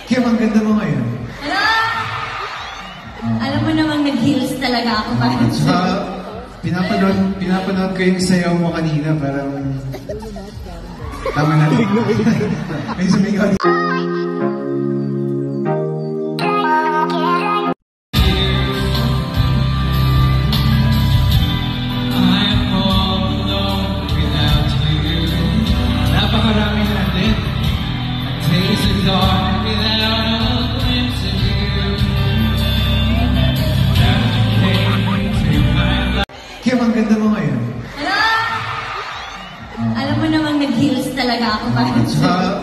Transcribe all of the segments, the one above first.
Kim, ang ganda mo ngayon. Hello? Alam mo namang nag-heels talaga ako. Saka, pinapanood ko yung sayaw mo kanina, parang... Tama na. May sumigaw. Napakarami natin. Taste is dark without a glimpse of you. Kim, ang ganda mo ngayon. Hello? Alam mo namang nag-heels talaga ako. Saka,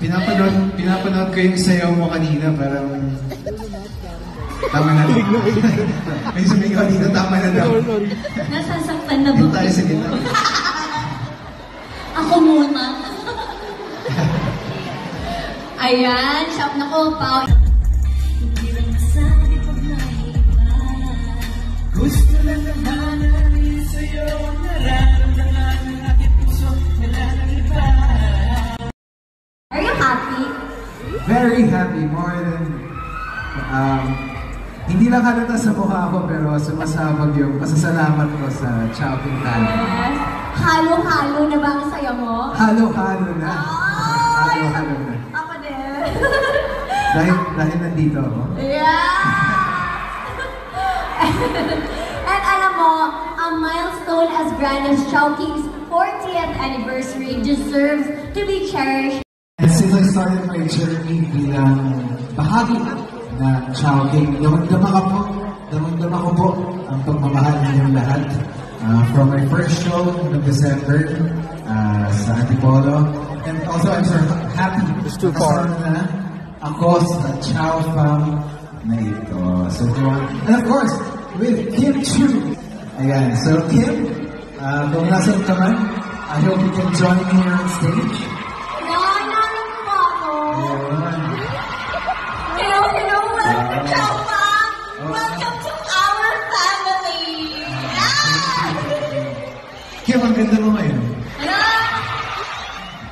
pinapanood ko yung sayaw mo kanina, parang... Tama na. May sumigaw dito, tama na daw. Nasasaktan na ba? Dito tayo sa gitna. Ako muna. Ayan, shop na ko, Pao. Hindi lang masabi pag naiba. Gusto lang naman namin sa'yo, nararamdaman ng aking puso, wala nang iba. Are you happy? Very happy, more than... hindi lang halata sa mukha ko, pero sumasabag yung pasasalamat ko sa Chowking Talent. Yes. Halo-halo na ba ang saya mo? Halo-halo na. Ay! Halo-halo na. Ako din. Dahil nandito ako. Yeah! And alam mo, a milestone as grand as Chowking's 40th anniversary deserves to be cherished. And since I started my journey bilang bahagi na Chowking, damang-dama ko po ang pagmamahal ninyong lahat. From my first show in December sa Antipolo. And also I'm so happy na ako sa Chow Fam na ito. So, and of course, with Kim Chu. Ayan, so Kim, kung nasan ka man, I hope you can join me here on stage. Nahanap mo ako. Hello, welcome to Chow Fam. Welcome to our family. Kim, ang ganda mo ngayon. Hello?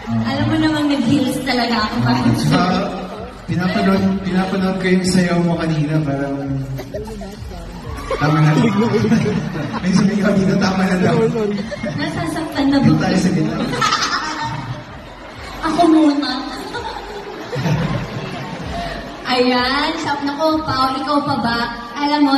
Alam mo namang nag-heels talaga ako. Saka, pinapanood ko yung sayaw mo kanina, parang... Tama na. May sumigaw dito, tama na daw. Nasasaktan na ba? Dito tayo sa gitna. Ako muna. Ayan, shop na ko, Pao. Ikaw pa ba? Alam mo,